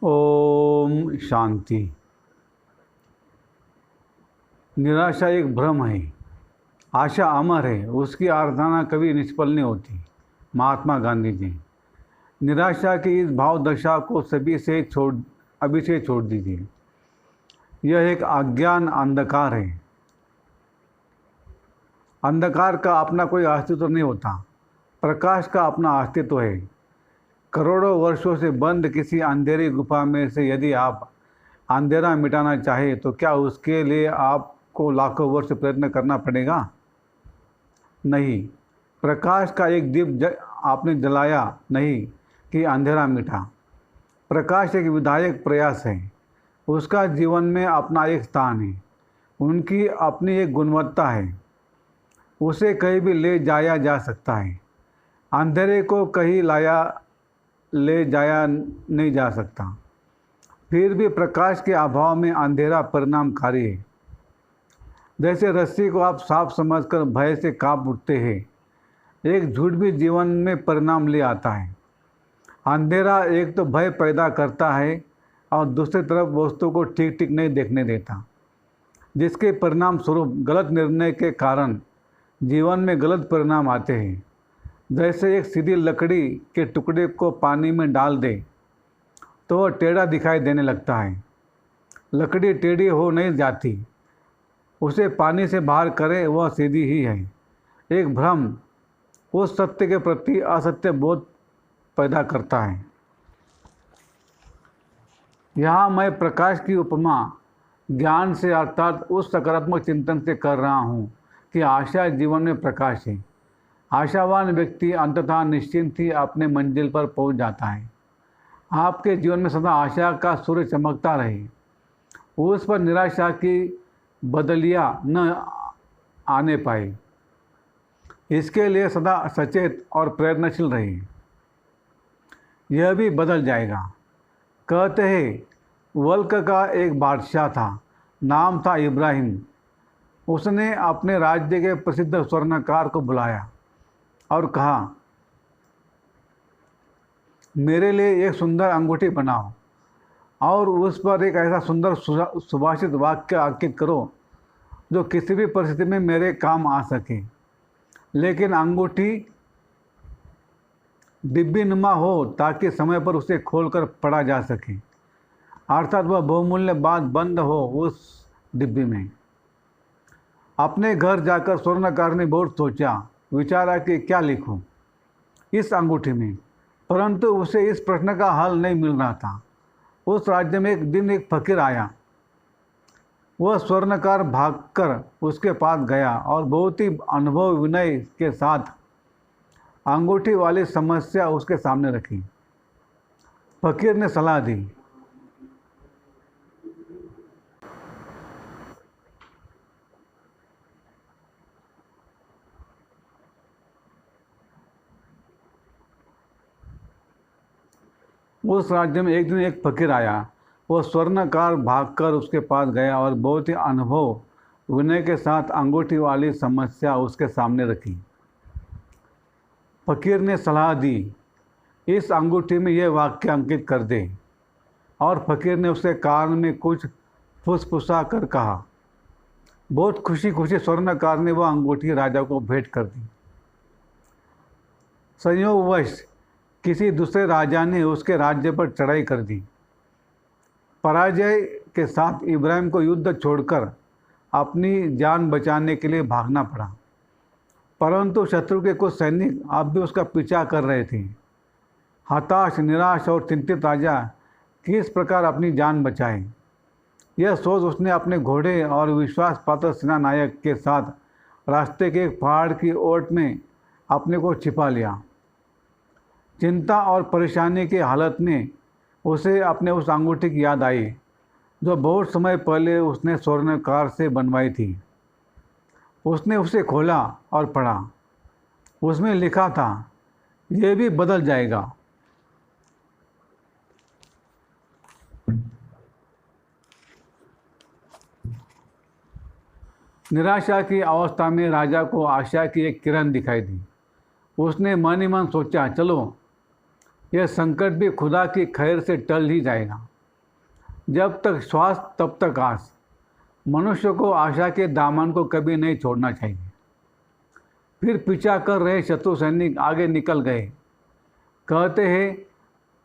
ओम शांति। निराशा एक भ्रम है, आशा अमर है, उसकी आराधना कभी निष्फल नहीं होती। महात्मा गांधी जी। निराशा की इस भाव दशा को अभी से छोड़ दीजिए। यह एक अज्ञान अंधकार है। अंधकार का अपना कोई अस्तित्व नहीं होता, प्रकाश का अपना अस्तित्व है। करोड़ों वर्षों से बंद किसी अंधेरी गुफा में से यदि आप अंधेरा मिटाना चाहे तो क्या उसके लिए आपको लाखों वर्ष प्रयत्न करना पड़ेगा? नहीं। प्रकाश का एक दीप आपने जलाया नहीं कि अंधेरा मिटा। प्रकाश एक विधायक प्रयास है, उसका जीवन में अपना एक स्थान है, उनकी अपनी एक गुणवत्ता है। उसे कहीं भी ले जाया जा सकता है। अंधेरे को कहीं ले जाया नहीं जा सकता। फिर भी प्रकाश के अभाव में अंधेरा परिणामकारी है। जैसे रस्सी को आप साफ समझकर भय से कांप उठते हैं, एक झूठ भी जीवन में परिणाम ले आता है। अंधेरा एक तो भय पैदा करता है और दूसरी तरफ वस्तु को ठीक ठीक नहीं देखने देता, जिसके परिणाम स्वरूप गलत निर्णय के कारण जीवन में गलत परिणाम आते हैं। जैसे एक सीधी लकड़ी के टुकड़े को पानी में डाल दे तो वह टेढ़ा दिखाई देने लगता है। लकड़ी टेढ़ी हो नहीं जाती, उसे पानी से बाहर करें वह सीधी ही है। एक भ्रम उस सत्य के प्रति असत्य बोध पैदा करता है। यहाँ मैं प्रकाश की उपमा ज्ञान से अर्थात उस सकारात्मक चिंतन से कर रहा हूँ कि आशा जीवन में प्रकाश है। आशावान व्यक्ति अंततः निश्चिंत ही अपने मंजिल पर पहुँच जाता है। आपके जीवन में सदा आशा का सूर्य चमकता रहे, उस पर निराशा की बदलियाँ न आने पाए। इसके लिए सदा सचेत और प्रयत्नशील रहे। यह भी बदल जाएगा। कहते हैं वल्क का एक बादशाह था, नाम था इब्राहिम। उसने अपने राज्य के प्रसिद्ध स्वर्णकार को बुलाया और कहा, मेरे लिए एक सुंदर अंगूठी बनाओ और उस पर एक ऐसा सुंदर सुभाषित वाक्य अंकित करो जो किसी भी परिस्थिति में मेरे काम आ सके, लेकिन अंगूठी डिब्बी नुमा हो ताकि समय पर उसे खोलकर पढ़ा जा सके, अर्थात वह बहुमूल्य बात बंद हो उस डिब्बी में। अपने घर जाकर स्वर्णकार ने बहुत सोचा विचारा कि क्या लिखूं इस अंगूठी में, परंतु उसे इस प्रश्न का हल नहीं मिल रहा था। उस राज्य में एक दिन एक फकीर आया। वह स्वर्णकार भागकर उसके पास गया और बहुत ही अनुभव विनय के साथ अंगूठी वाली समस्या उसके सामने रखी। फकीर ने सलाह दी, उस राज्य में एक दिन एक फकीर आया। वह स्वर्णकार भागकर उसके पास गया और बहुत ही अनुभव विनय के साथ अंगूठी वाली समस्या उसके सामने रखी। फकीर ने सलाह दी, इस अंगूठी में यह वाक्य अंकित कर दे। और फकीर ने उसके कान में कुछ फुसफुसा कर कहा। बहुत खुशी खुशी स्वर्णकार ने वह अंगूठी राजा को भेंट कर दी। संयोगवश किसी दूसरे राजा ने उसके राज्य पर चढ़ाई कर दी। पराजय के साथ इब्राहिम को युद्ध छोड़कर अपनी जान बचाने के लिए भागना पड़ा, परंतु शत्रु के कुछ सैनिक अब भी उसका पीछा कर रहे थे। हताश, निराश और चिंतित राजा किस प्रकार अपनी जान बचाए, यह सोच उसने अपने घोड़े और विश्वास पात्र सेना नायक के साथ रास्ते के एक पहाड़ की ओट में अपने को छिपा लिया। चिंता और परेशानी की हालत में उसे अपने उस अंगूठी की याद आई जो बहुत समय पहले उसने स्वर्णकार से बनवाई थी। उसने उसे खोला और पढ़ा। उसमें लिखा था, यह भी बदल जाएगा। निराशा की अवस्था में राजा को आशा की एक किरण दिखाई दी। उसने मन ही मन सोचा, चलो यह संकट भी खुदा की खैर से टल ही जाएगा। जब तक श्वास तब तक आस। मनुष्य को आशा के दामन को कभी नहीं छोड़ना चाहिए। फिर पीछा कर रहे शत्रु सैनिक आगे निकल गए। कहते हैं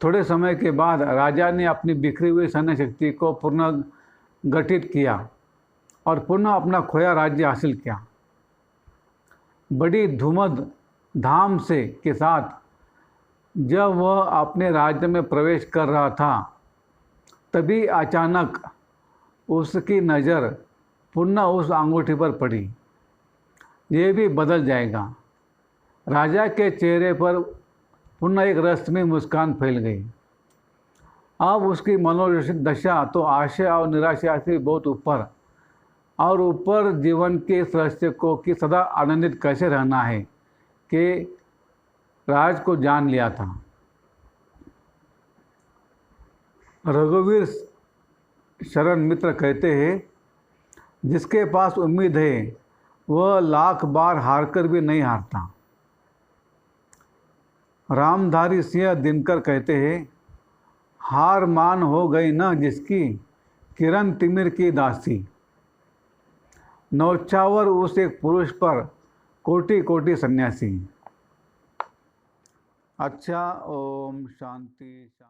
थोड़े समय के बाद राजा ने अपनी बिखरी हुई सैन्य शक्ति को पुनः गठित किया और पुनः अपना खोया राज्य हासिल किया। बड़ी धूमध धाम से के साथ जब वह अपने राज्य में प्रवेश कर रहा था, तभी अचानक उसकी नज़र पुनः उस अंगूठी पर पड़ी। यह भी बदल जाएगा। राजा के चेहरे पर पुनः एक रहस्यमय मुस्कान फैल गई। अब उसकी मनोदशा तो आशा और निराशा से बहुत ऊपर और ऊपर जीवन के इस रहस्य को कि सदा आनंदित कैसे रहना है कि राज को जान लिया था। रघुवीर शरण मित्र कहते हैं, जिसके पास उम्मीद है वह लाख बार हारकर भी नहीं हारता। रामधारी सिंह दिनकर कहते हैं, हार मान हो गई न जिसकी, किरण तिमिर की दासी। नौछावर उस एक पुरुष पर कोटि कोटि सन्यासी। अच्छा, ओम शांति शांति।